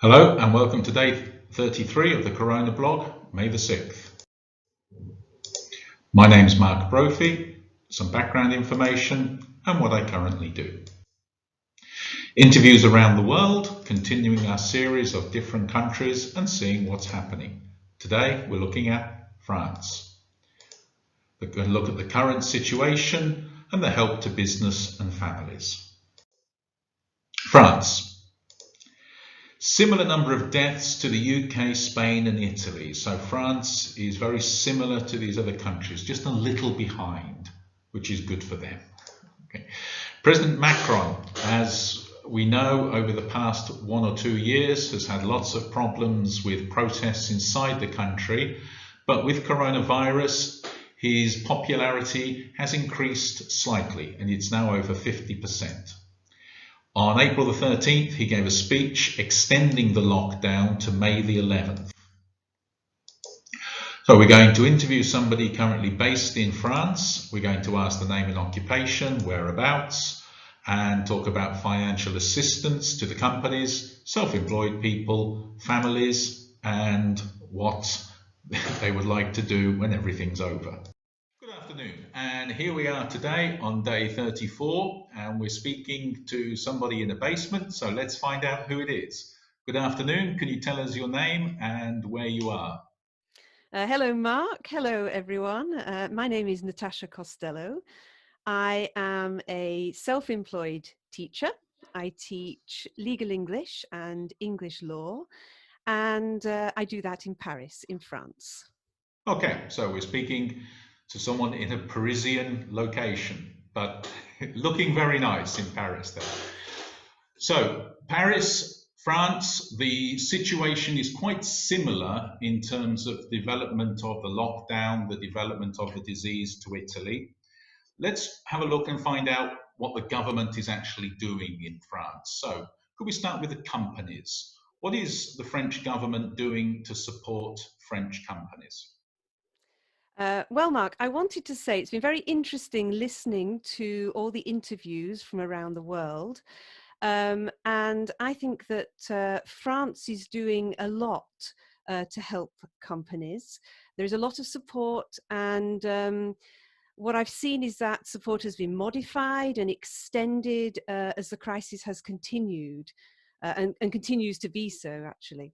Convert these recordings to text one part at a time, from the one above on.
Hello and welcome to day 33 of the CoronaBLOG, May the 6th. My name is Mark Brophy, some background information and what I currently do. Interviews around the world, continuing our series of different countries and seeing what's happening. Today we're looking at France. We're going to look at the current situation and the help to business and families. France. Similar number of deaths to the UK, Spain and Italy. So France is very similar to these other countries, just a little behind, which is good for them. Okay. President Macron, as we know, over the past 1 or 2 years, has had lots of problems with protests inside the country, but with coronavirus, his popularity has increased slightly and it's now over 50%. On April the 13th, he gave a speech extending the lockdown to May the 11th. So we're going to interview somebody currently based in France. We're going to ask the name and occupation, whereabouts, and talk about financial assistance to the companies, self-employed people, families, and what they would like to do when everything's over. Good afternoon, and here we are today on day 34, and we're speaking to somebody in a basement, so let's find out who it is. Good afternoon, can you tell us your name and where you are? Hello, Mark. Hello, everyone. My name is Natasha Costello. I am a self-employed teacher. I teach legal English and English law, and I do that in Paris, in France. Okay, so we're speaking to someone in a Parisian location, but looking very nice in Paris there. So, Paris, France, the situation is quite similar in terms of development of the lockdown, the development of the disease to Italy. Let's have a look and find out what the government is actually doing in France. So, could we start with the companies? What is the French government doing to support French companies? Well, Mark, I wanted to say it's been very interesting listening to all the interviews from around the world. And I think that France is doing a lot to help companies. There's a lot of support, and what I've seen is that support has been modified and extended as the crisis has continued and continues to be so, actually.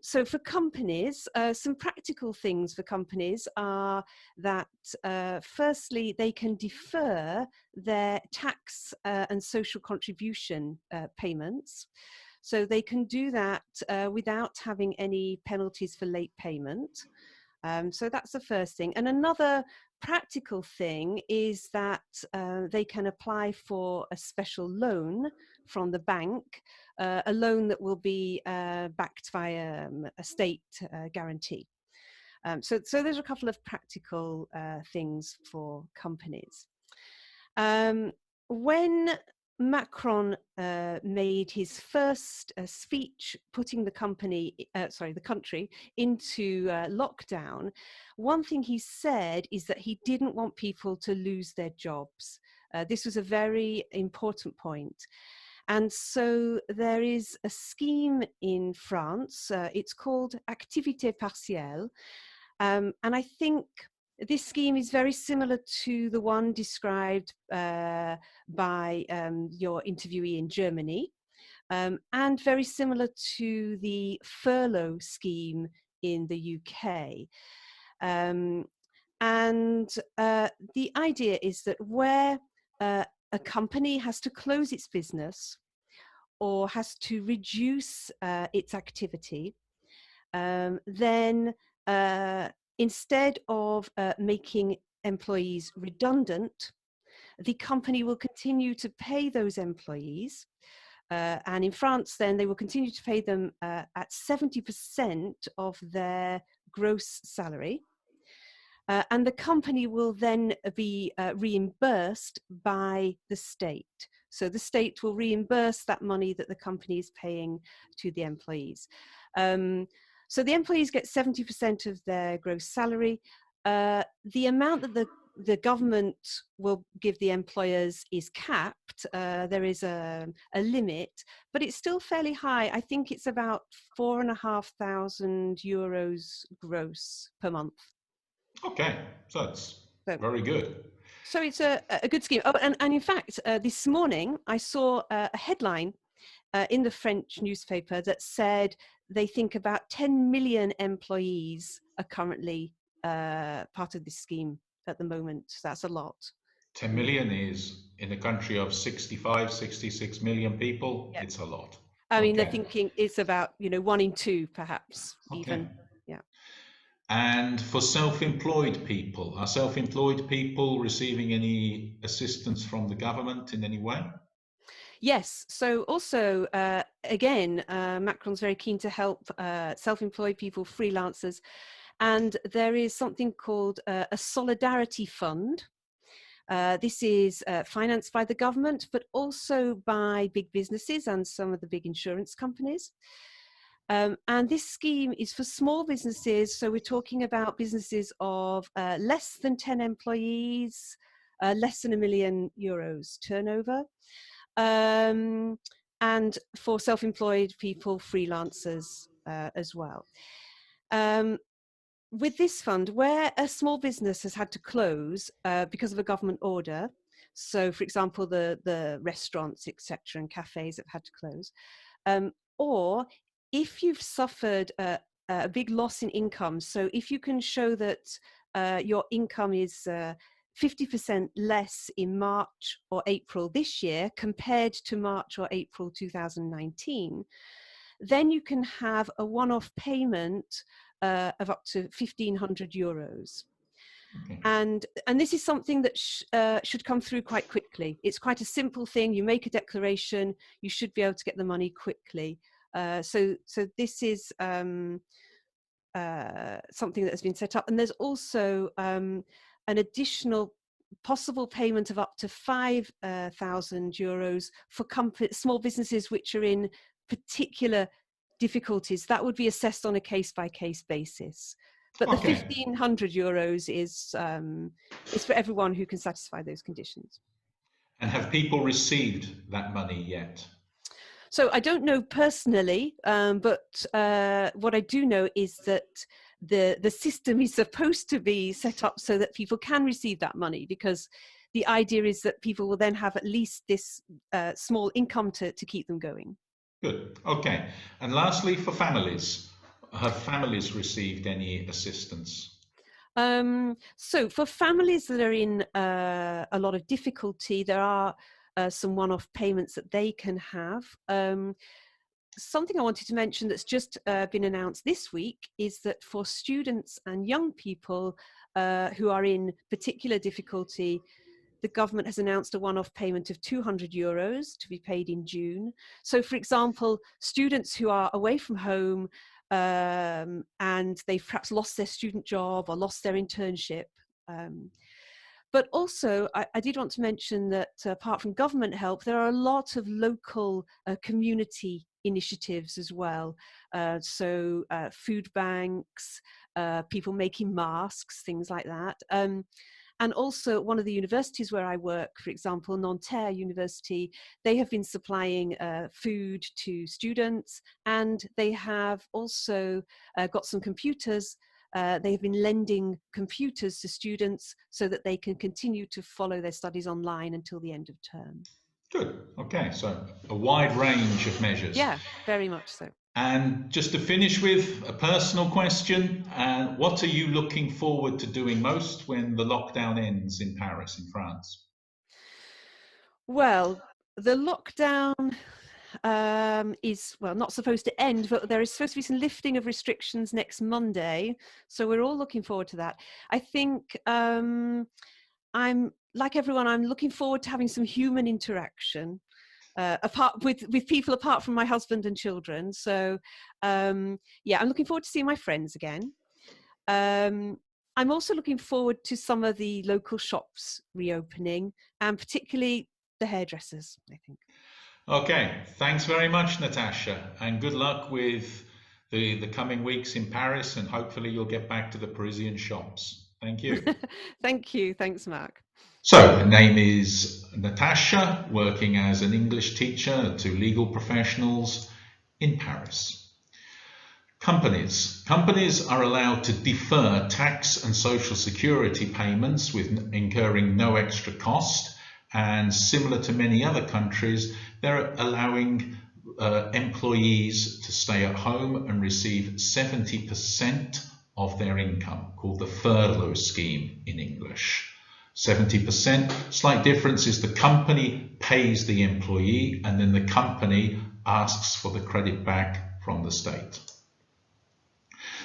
So for companies, some practical things for companies are that firstly, they can defer their tax and social contribution payments. So they can do that without having any penalties for late payment. So that's the first thing. And another practical thing is that they can apply for a special loan from the bank, a loan that will be backed by a state guarantee. So there's a couple of practical things for companies. When Macron made his first speech putting the country into lockdown, one thing he said is that he didn't want people to lose their jobs. This was a very important point. And so there is a scheme in France, it's called Activité Partielle. And I think this scheme is very similar to the one described by your interviewee in Germany, and very similar to the furlough scheme in the UK. And the idea is that where a company has to close its business or has to reduce its activity, then instead of making employees redundant, the company will continue to pay those employees. And in France, then they will continue to pay them at 70% of their gross salary. And the company will then be reimbursed by the state. So the state will reimburse that money that the company is paying to the employees. So the employees get 70% of their gross salary. The amount that the the government will give the employers is capped. There is a limit, but it's still fairly high. I think it's about €4,500 gross per month. Okay, so it's So, very good. so it's a good scheme. Oh, and in fact, this morning I saw a headline in the French newspaper that said they think about 10 million employees are currently part of this scheme at the moment. So that's a lot. 10 million is, in a country of 65, 66 million people, Yeah. it's a lot. I mean, they're Okay. thinking it's about, 1 in 2, perhaps, Okay. even. Yeah. And for self-employed people, are self-employed people receiving any assistance from the government in any way? Yes. So also, again, Macron's very keen to help self-employed people, freelancers. And there is something called a solidarity fund. This is financed by the government, but also by big businesses and some of the big insurance companies. And this scheme is for small businesses. So we're talking about businesses of less than 10 employees, less than €1 million turnover. And for self-employed people, freelancers as well. With this fund, where a small business has had to close because of a government order, so for example, the restaurants, etc., and cafes have had to close, or if you've suffered a big loss in income, so if you can show that your income is 50% less in March or April this year compared to March or April 2019, then you can have a one-off payment of up to €1,500. Okay. And this is something that should come through quite quickly. It's quite a simple thing. You make a declaration, you should be able to get the money quickly. So this is something that has been set up. And there's also an additional possible payment of up to €5,000 for small businesses which are in particular difficulties. That would be assessed on a case-by-case basis. But the €1,500 is for everyone who can satisfy those conditions. And have people received that money yet? So I don't know personally, but what I do know is that the system is supposed to be set up so that people can receive that money, because the idea is that people will then have at least this small income to keep them going. Good. Okay. And lastly, for families, have families received any assistance? So for families that are in a lot of difficulty, there are some one-off payments that they can have. Something I wanted to mention that's just been announced this week is that for students and young people who are in particular difficulty, the government has announced a one-off payment of €200 to be paid in June. So, for example, students who are away from home and they've perhaps lost their student job or lost their internship. But also, I did want to mention that apart from government help, there are a lot of local community initiatives as well. So food banks, people making masks, things like that. And also one of the universities where I work, for example, Nanterre University, they have been supplying food to students, and they have also got some computers. They have been lending computers to students so that they can continue to follow their studies online until the end of term. Good. Okay. So a wide range of measures. Yeah, very much so. And just to finish with a personal question, what are you looking forward to doing most when the lockdown ends in Paris, in France? Well, the lockdown is, well, not supposed to end, but there is supposed to be some lifting of restrictions next Monday. So we're all looking forward to that. I think I'm, like everyone, I'm looking forward to having some human interaction. Apart with people apart from my husband and children. So yeah, I'm looking forward to seeing my friends again. I'm also looking forward to some of the local shops reopening, and particularly the hairdressers, I think. Okay, thanks very much, Natasha, and good luck with the coming weeks in Paris, and hopefully you'll get back to the Parisian shops. Thank you. Thank you. Thanks, Mark. So her name is Natasha, working as an English teacher to legal professionals in Paris. Companies are allowed to defer tax and social security payments with incurring no extra cost, and similar to many other countries, they're allowing employees to stay at home and receive 70% of their income, called the furlough scheme in English. 70%. Slight difference is the company pays the employee and then the company asks for the credit back from the state.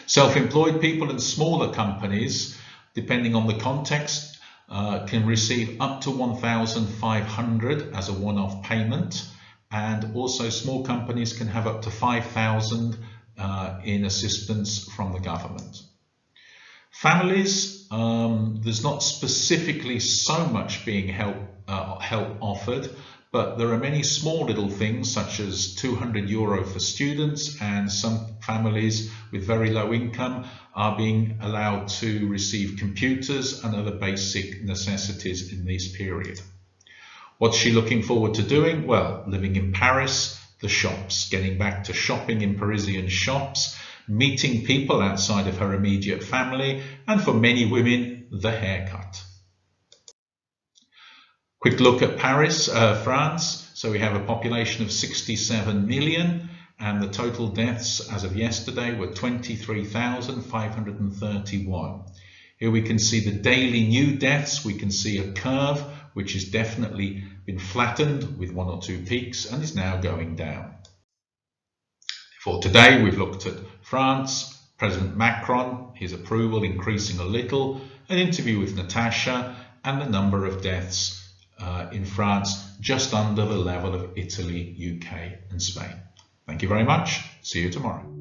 Self-employed people and smaller companies, depending on the context, can receive up to 1,500 as a one-off payment, and also small companies can have up to 5,000 in assistance from the government. Families, there's not specifically so much being help offered, but there are many small little things such as €200 for students, and some families with very low income are being allowed to receive computers and other basic necessities in this period. What's she looking forward to doing? Well, living in Paris, the shops, getting back to shopping in Parisian shops, meeting people outside of her immediate family, and for many women, the haircut. Quick look at Paris, France. So we have a population of 67 million, and the total deaths as of yesterday were 23,531. Here we can see the daily new deaths. We can see a curve which has definitely been flattened with one or two peaks and is now going down. For today, we've looked at France, President Macron, his approval increasing a little, an interview with Natasha, and the number of deaths in France just under the level of Italy, UK, and Spain. Thank you very much. See you tomorrow.